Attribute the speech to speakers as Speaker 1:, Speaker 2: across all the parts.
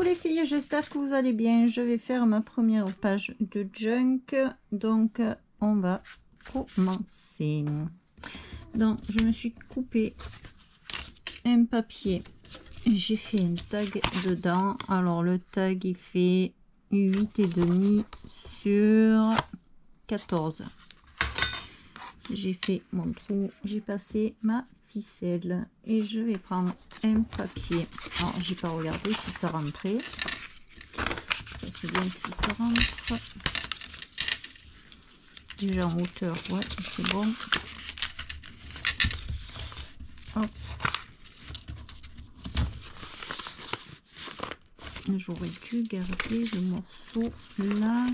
Speaker 1: Coucou les filles, j'espère que vous allez bien. Je vais faire ma première page de junk. Donc on va commencer. Donc je me suis coupé un papier. J'ai fait un tag dedans. Alors le tag il fait 8,5 sur 14. J'ai fait mon trou, j'ai passé ma ficelle et je vais prendre un papier. Alors j'ai pas regardé si ça rentrait. Ça c'est bien si ça rentre. Déjà en hauteur, ouais c'est bon. Hop. J'aurais dû garder le morceau là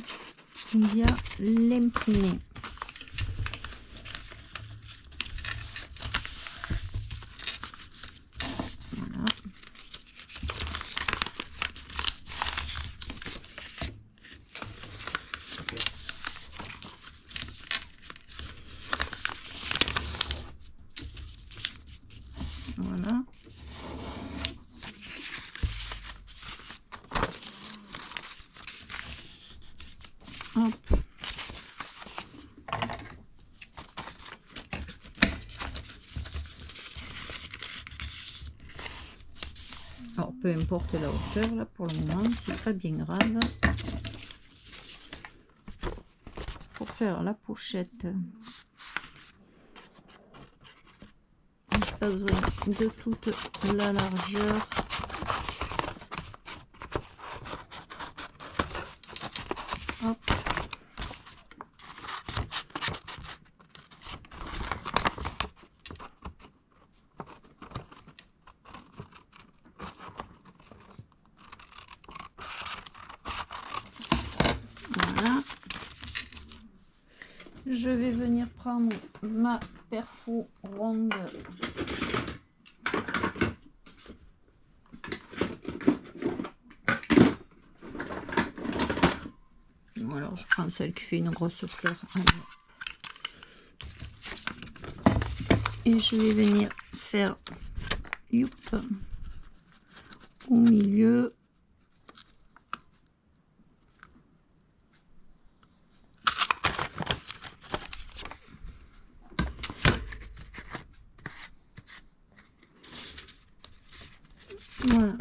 Speaker 1: où il y a l'imprimé. Voilà. Voilà. Hop. Alors peu importe la hauteur là pour le moment, c'est pas bien grave. Pour faire la pochette, j'ai pas besoin de toute la largeur. Hop. Voilà. Je vais venir prendre ma perfo ronde. Alors je prends celle qui fait une grosse fleur. Et je vais venir faire youp, au milieu. Voilà.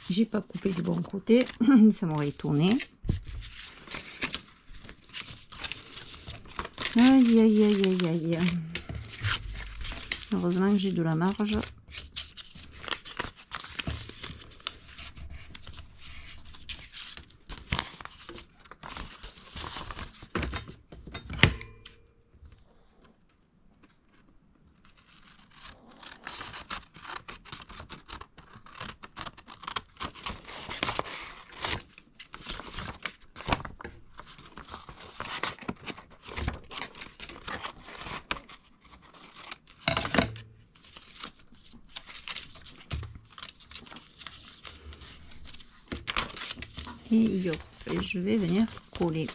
Speaker 1: J'ai pas coupé du bon côté, ça m'aurait tourné. Aïe aïe aïe aïe aïe. Heureusement que j'ai de la marge. Et hop, et je vais venir coller.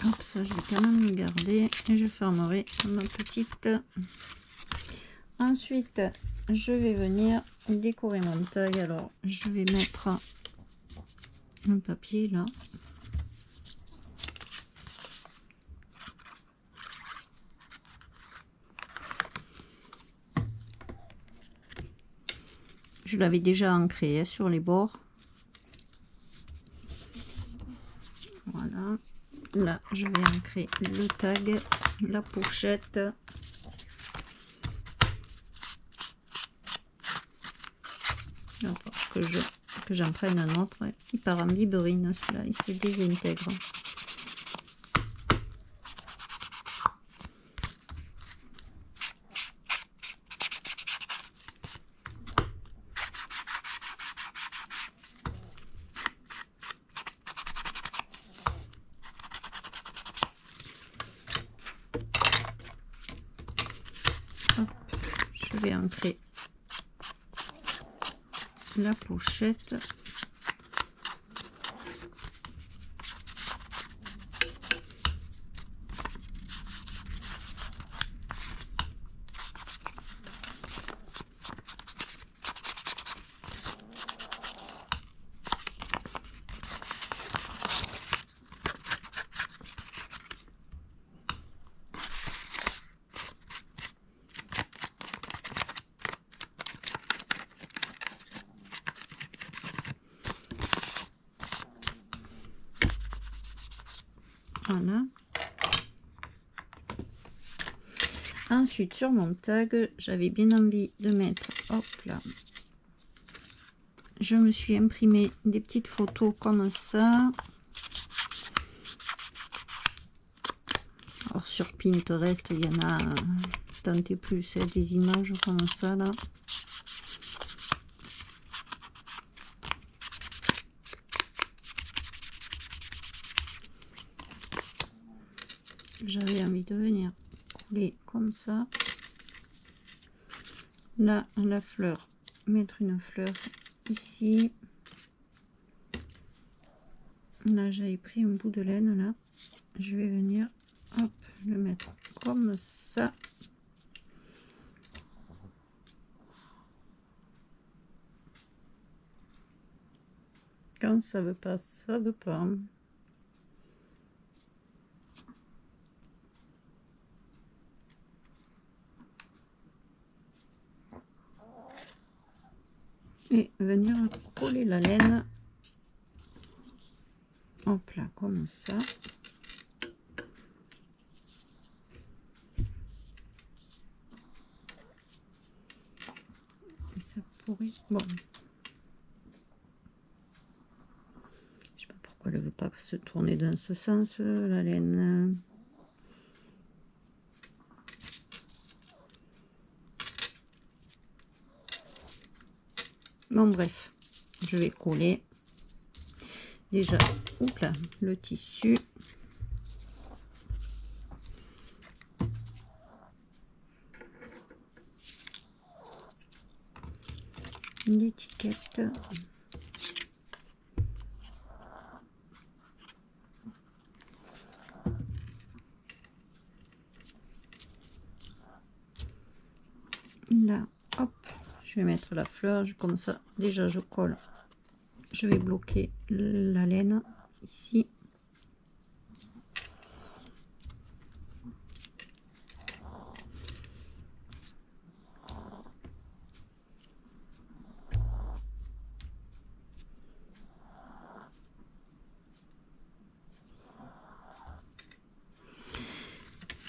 Speaker 1: Hop, ça je vais quand même le garder et je fermerai ma petite. Ensuite, je vais venir décorer mon tag. Alors, je vais mettre un papier là. Je l'avais déjà ancré sur les bords. Voilà. Là, je vais ancrer le tag, la pochette. Alors, que j'en prenne un autre. Il part en biberine, celui-là, il se désintègre. Hop, je vais ancrer la pochette. Voilà. Ensuite, sur mon tag, j'avais bien envie de mettre, hop là, je me suis imprimé des petites photos comme ça. Alors sur Pinterest, il y en a tant et plus, c'est des images comme ça là. J'avais envie de venir coller comme ça. Là, la fleur, mettre une fleur ici. Là, j'avais pris un bout de laine là. Je vais venir, hop, le mettre comme ça. Quand ça veut pas, ça veut pas. Et venir coller la laine, hop là, comme ça. Et ça pourrait, bon, je sais pas pourquoi elle veut pas se tourner dans ce sens, la laine. Bon bref, je vais coller déjà, oups là, le tissu. L'étiquette. Là, hop, je vais mettre la fleur, comme ça, déjà je colle. Je vais bloquer la laine ici.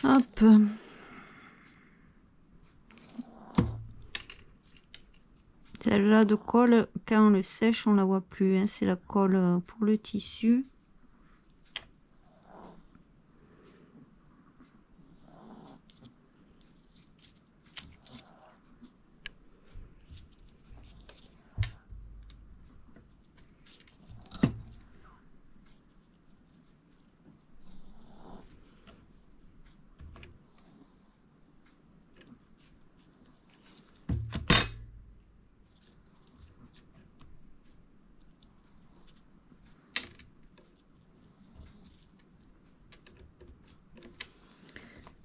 Speaker 1: Hop. Celle-là de colle, quand on le sèche, on la voit plus, hein. C'est la colle pour le tissu.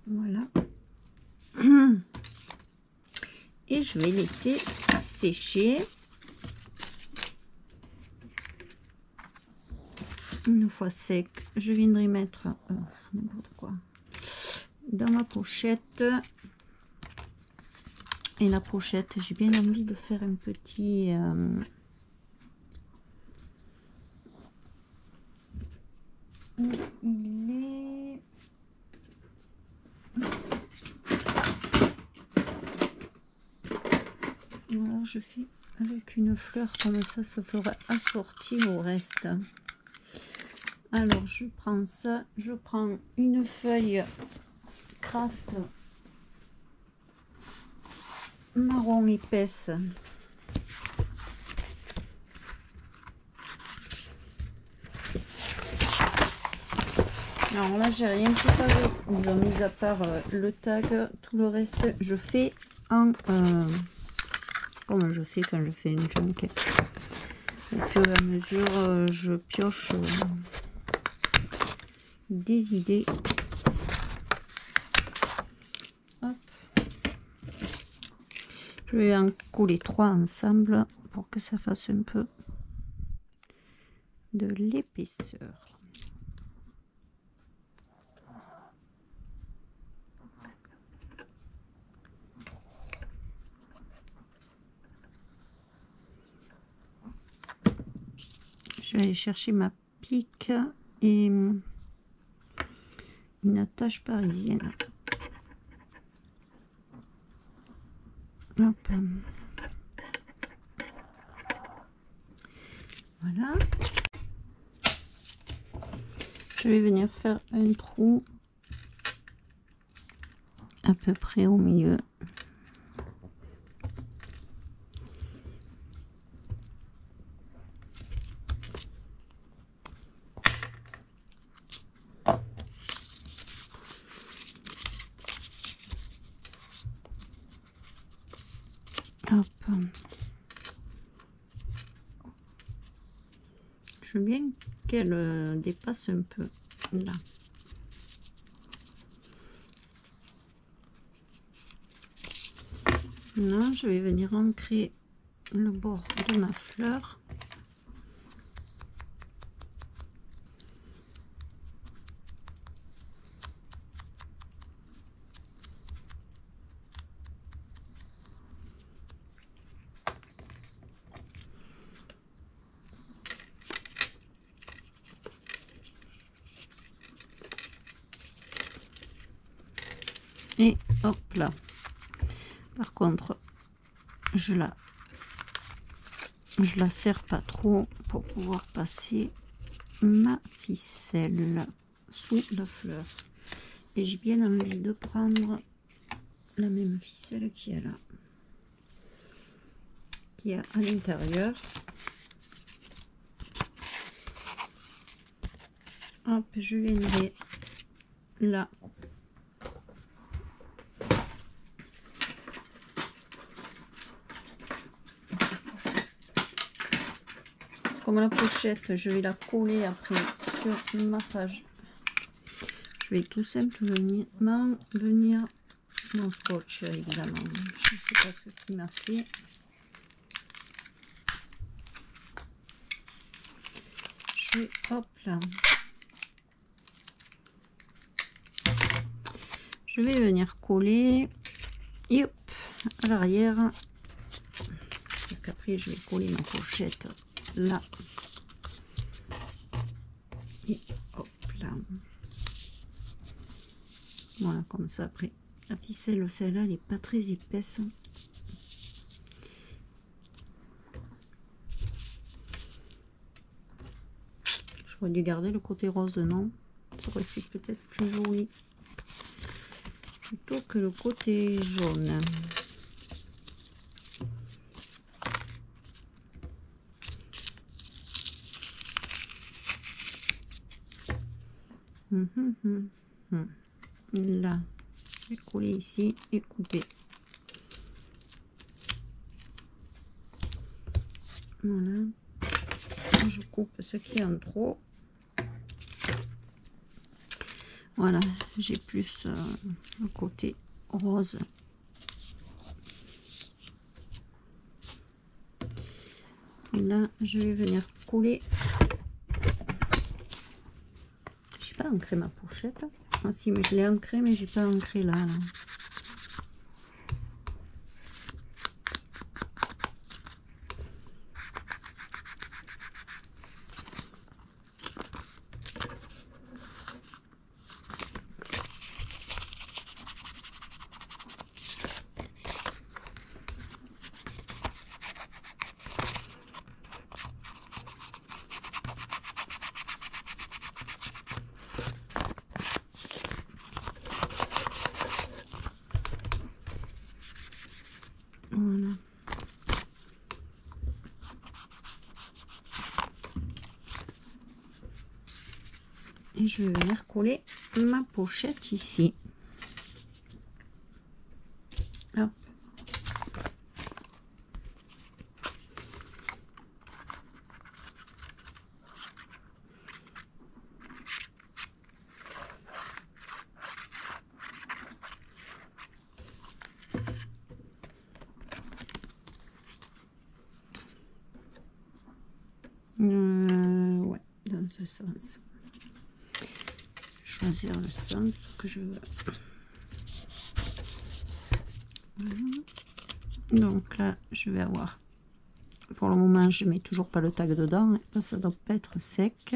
Speaker 1: Voilà. Et je vais laisser sécher. Une fois sec, je viendrai mettre n'importe quoi dans ma pochette. Et la pochette, j'ai bien envie de faire un petit où il est. Alors je fais avec une fleur comme ça fera assortir au reste. Alors je prends ça, je prends une feuille craft marron épaisse. Alors là j'ai rien préparé, mis à part le tag, tout le reste je fais en comme je fais quand je fais une junk. Au fur et à mesure je pioche des idées. Hop. Je vais en coller 3 ensemble pour que ça fasse un peu de l'épaisseur. Je vais aller chercher ma pique et une attache parisienne. Hop. Voilà. Je vais venir faire un trou à peu près au milieu. Hop. Je veux bien qu'elle dépasse un peu là. Là, je vais venir ancrer le bord de ma fleur. Et hop là. Par contre, je la serre pas trop pour pouvoir passer ma ficelle sous la fleur. Et j'ai bien envie de prendre la même ficelle qui est là, qui est à l'intérieur. Hop, je viendrai là. Comme la pochette, je vais la coller après sur ma page. Je vais tout simplement venir mon scotch, évidemment. Je ne sais pas ce qui m'a fait. Je vais, hop là. Je vais venir coller et hop, à l'arrière. Parce qu'après, je vais coller ma pochette là. Et hop là. Voilà, comme ça. Après, la ficelle, celle-là, elle n'est pas très épaisse. J'aurais dû garder le côté rose, non? Ça aurait fait peut-être plus joli. Plutôt que le côté jaune. Là, je vais coller ici et couper. Voilà, je coupe ce qui est en trop. Voilà, j'ai plus le côté rose. Et là, je vais venir coller. Je n'ai pas ancré ma pochette. Ah si, mais je l'ai ancré, mais j'ai pas ancré là. Et je vais venir coller ma pochette ici. Hop. Ouais, dans ce sens. Choisir le sens que je veux. Voilà. Donc là, je vais avoir. Pour le moment, je mets toujours pas le tag dedans. Ça doit pas être sec.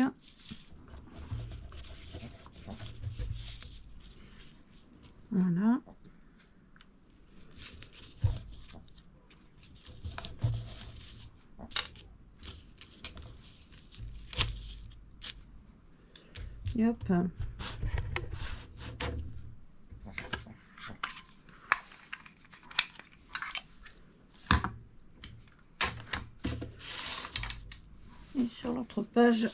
Speaker 1: Voilà. Et hop. Et sur l'autre page,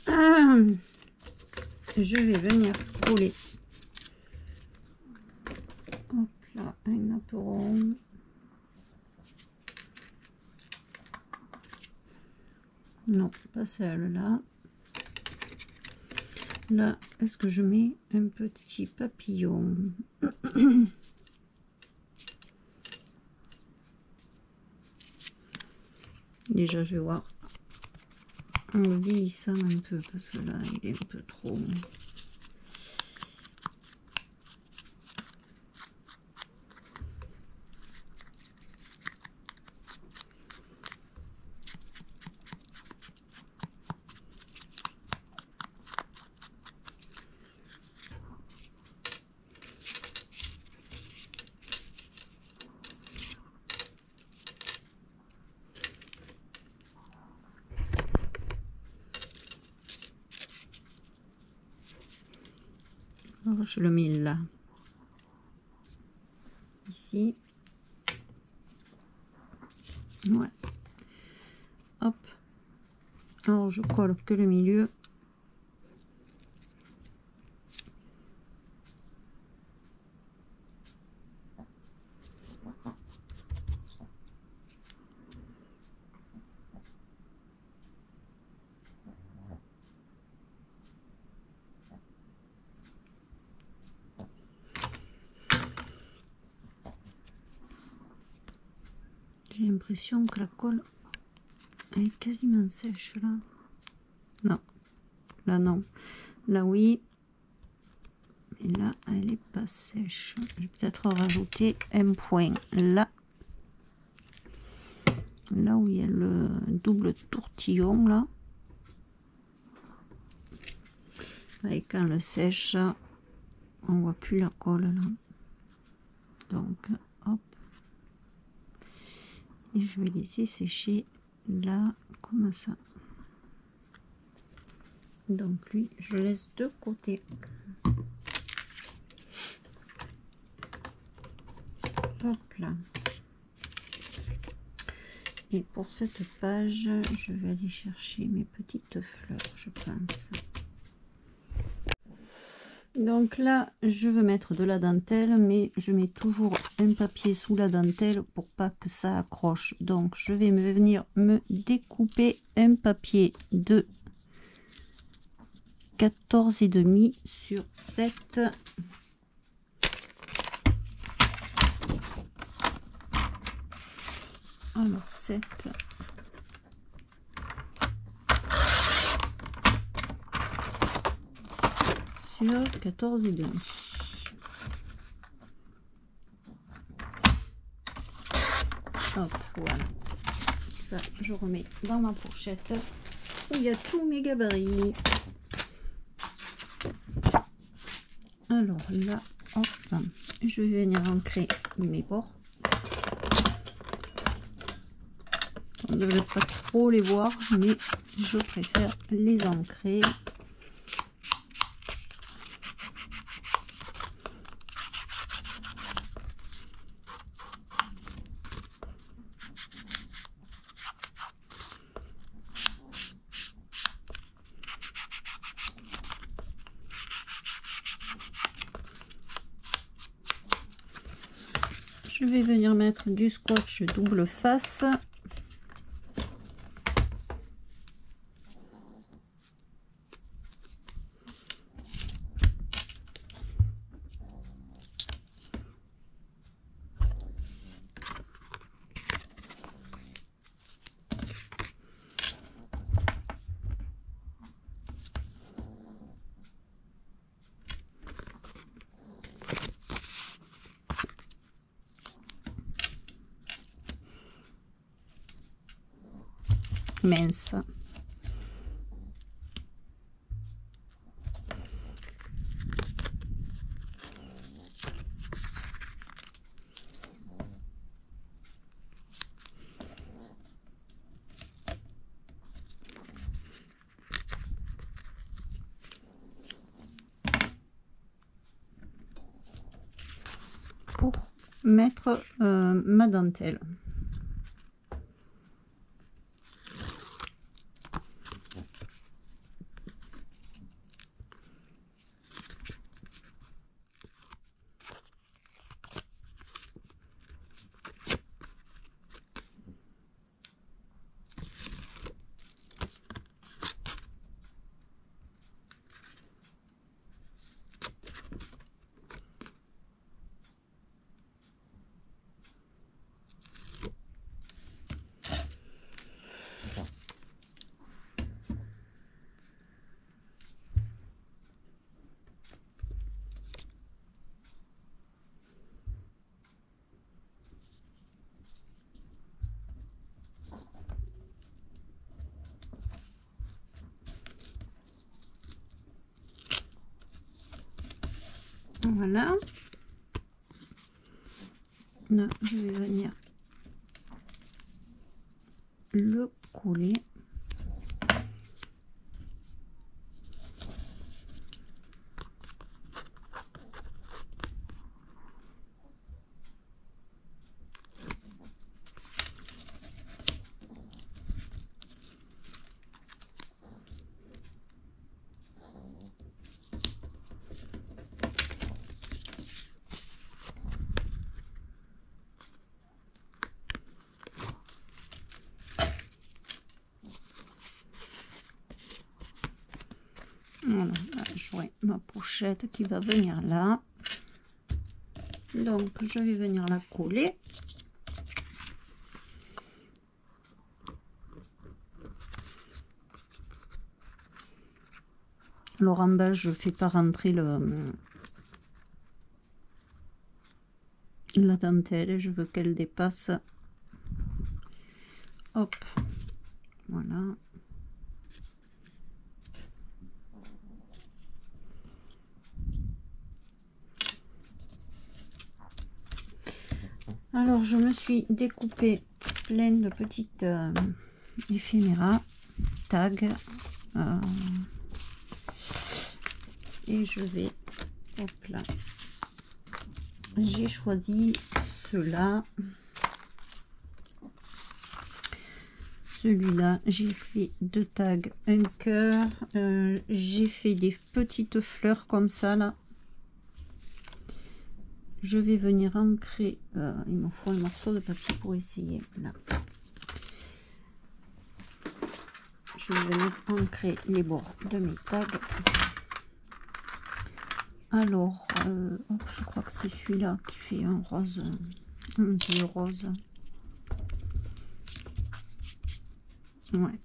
Speaker 1: je vais venir coller. Hop là, un nappe ronde. Non, pas celle-là. Là, est-ce que je mets un petit papillon? Déjà, je vais voir en le vieillissant un peu, parce que là, il est un peu trop... Alors, je le mets là, ici, ouais, hop, alors je colle que le milieu, j'ai l'impression que la colle est quasiment sèche là. Non, là non, là oui, mais là elle est pas sèche. Je vais peut-être rajouter un point là, là où il y a le double tourtillon là. Et quand le sèche, on voit plus la colle là. Donc hop, et je vais laisser sécher là comme ça. Donc lui, je laisse de côté. Hop là. Et pour cette page, je vais aller chercher mes petites fleurs, je pense. Donc là, je veux mettre de la dentelle, mais je mets toujours un papier sous la dentelle pour pas que ça accroche. Donc je vais venir me découper un papier de 14,5 sur 7. Alors 7. Sur 14,5. Hop, voilà. Ça, je remets dans ma pochette où il y a tous mes gabarits. Alors là, hop, je vais venir ancrer mes bords. On ne devrait pas trop les voir, mais je préfère les ancrer. je vais venir mettre du scotch double face. Mince. Pour mettre ma dentelle. Voilà. Là, je vais venir le coller. Voilà, là, j'aurai ma pochette qui va venir là. Donc, je vais venir la coller. Alors en bas, je fais pas rentrer la dentelle, je veux qu'elle dépasse. Hop, voilà. Alors je me suis découpé plein de petites éphéméras, tags, et je vais, hop là, j'ai choisi ceux-là. Celui-là, j'ai fait 2 tags, un cœur, j'ai fait des petites fleurs comme ça là. Je vais venir ancrer, il me faut un morceau de papier pour essayer là. Je vais venir ancrer les bords de mes tags. Alors, hop, je crois que c'est celui-là qui fait un rose, un bleu rose. Ouais.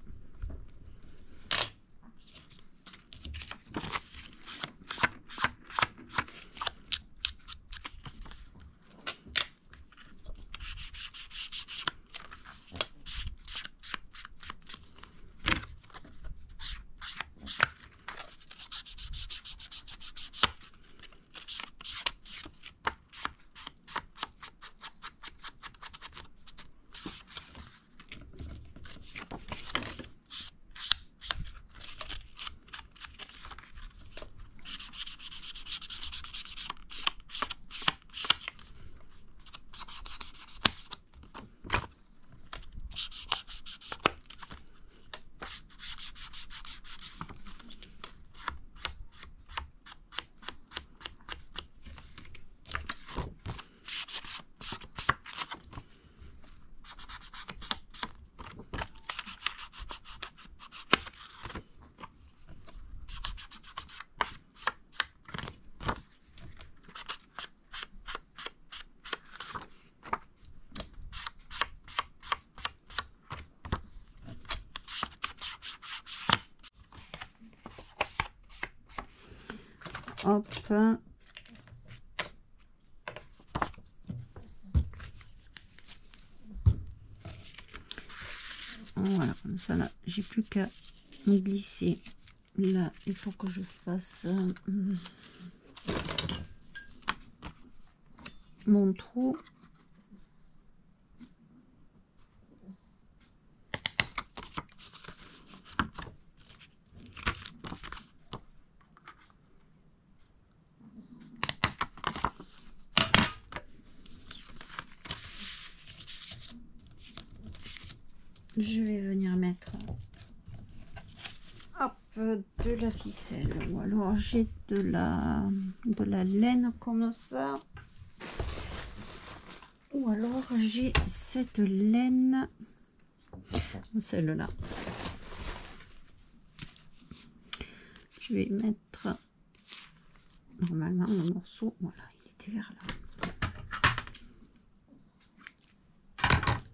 Speaker 1: hop. Voilà, comme ça là, j'ai plus qu'à me glisser. Là, il faut que je fasse mon trou. Je vais venir mettre hop, de la ficelle, ou alors j'ai de la laine comme ça, ou alors j'ai cette laine, celle-là. Je vais mettre normalement le morceau, voilà, il était vers là.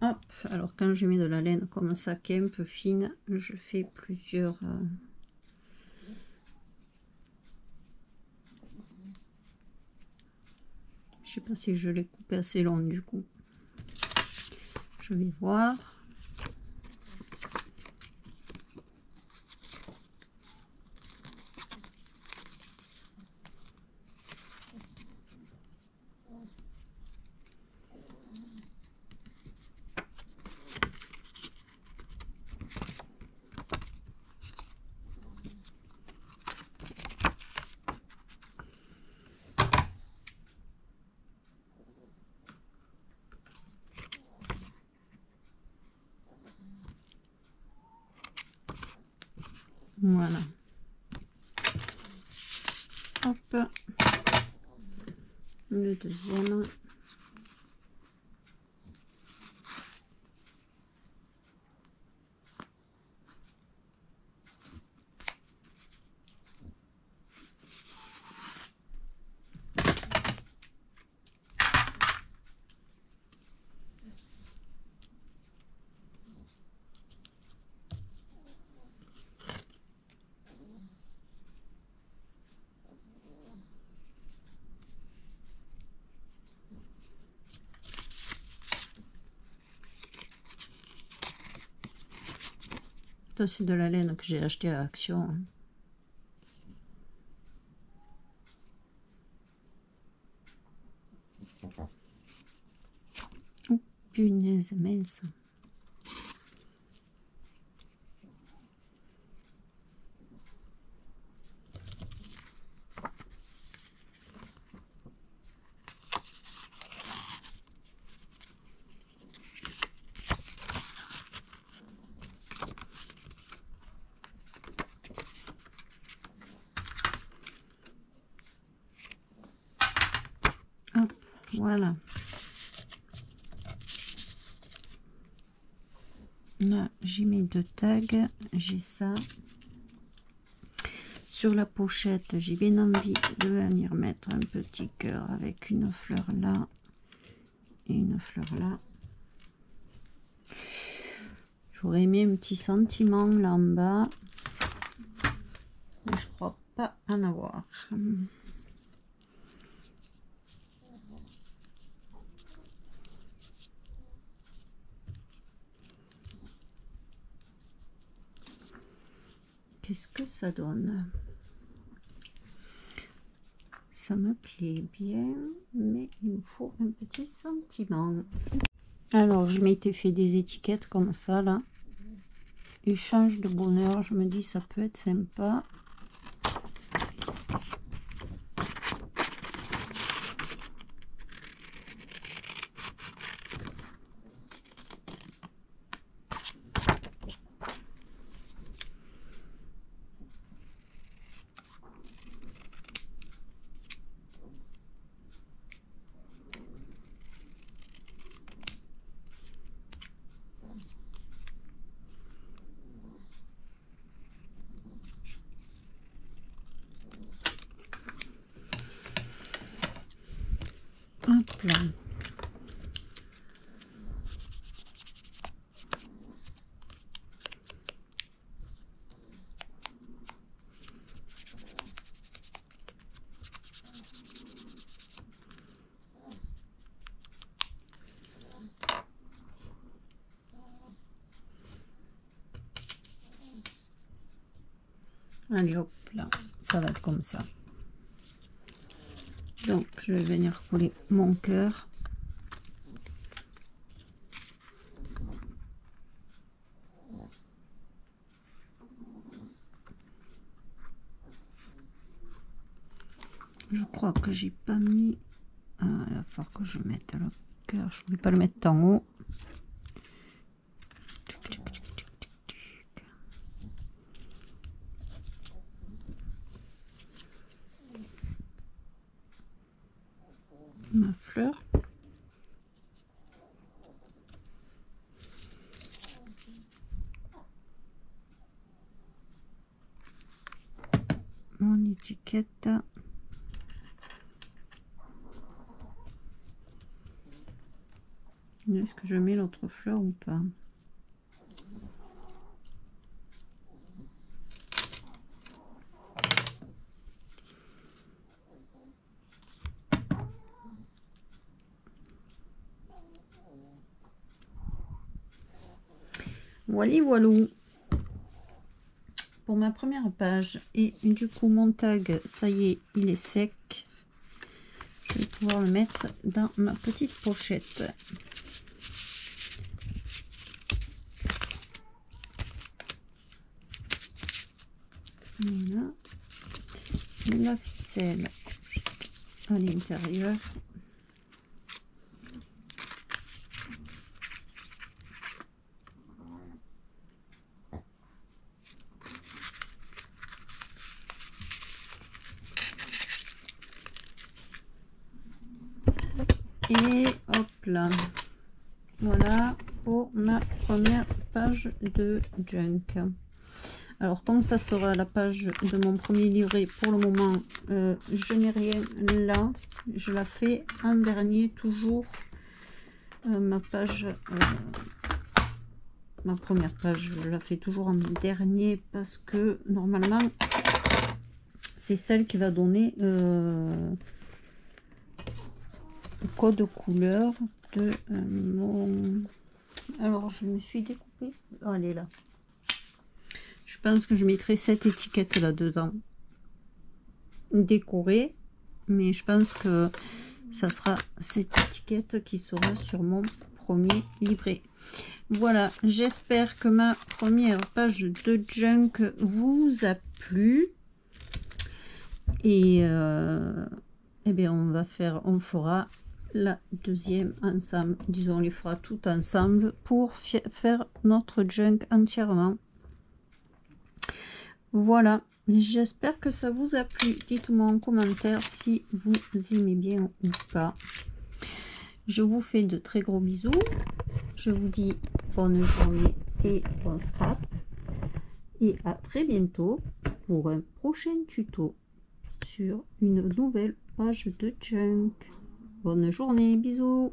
Speaker 1: Hop, alors quand je mets de la laine comme ça qui est un peu fine, je fais plusieurs je sais pas si je l'ai coupé assez long, du coup je vais voir. Voilà. Hop. Le deuxième. Ça, c'est de la laine que j'ai acheté à Action. Oh, punaise, mince. Hop, voilà. Là, j'ai mes deux tags, j'ai ça. Sur la pochette, j'ai bien envie de venir mettre un petit cœur avec une fleur là et une fleur là. J'aurais aimé un petit sentiment là en bas, mais je crois pas en avoir. Qu'est-ce que ça donne? Ça me plaît bien, mais il me faut un petit sentiment. Alors, je m'étais fait des étiquettes comme ça, là. Échange de bonheur, je me dis ça peut être sympa. Hop là. Allez hop là, ça va être comme ça. Donc je vais venir coller mon cœur. Je crois que j'ai pas mis, il va falloir que je mette le cœur, je ne voulais pas le mettre en haut. Ma fleur. Mon étiquette. Est-ce que je mets l'autre fleur ou pas? Voilà, voilà pour ma première page. Et du coup mon tag, ça y est, il est sec. Je vais pouvoir le mettre dans ma petite pochette. Voilà. La ficelle à l'intérieur. Et hop là, voilà pour ma première page de junk. Alors comme ça sera la page de mon premier livret, pour le moment je n'ai rien là, je la fais en dernier toujours. Ma page, ma première page, je la fais toujours en dernier parce que normalement c'est celle qui va donner le code couleur de mon... Alors je me suis découpée, oh, elle est là. Je pense que je mettrai cette étiquette là dedans décorée, mais je pense que ça sera cette étiquette qui sera sur mon premier livret. Voilà, j'espère que ma première page de junk vous a plu. Et eh bien on fera la deuxième ensemble, disons on les fera tout ensemble pour faire notre junk entièrement. Voilà, j'espère que ça vous a plu. Dites-moi en commentaire si vous aimez bien ou pas. Je vous fais de très gros bisous. Je vous dis bonne journée et bon scrap. Et à très bientôt pour un prochain tuto sur une nouvelle page de junk. Bonne journée, bisous.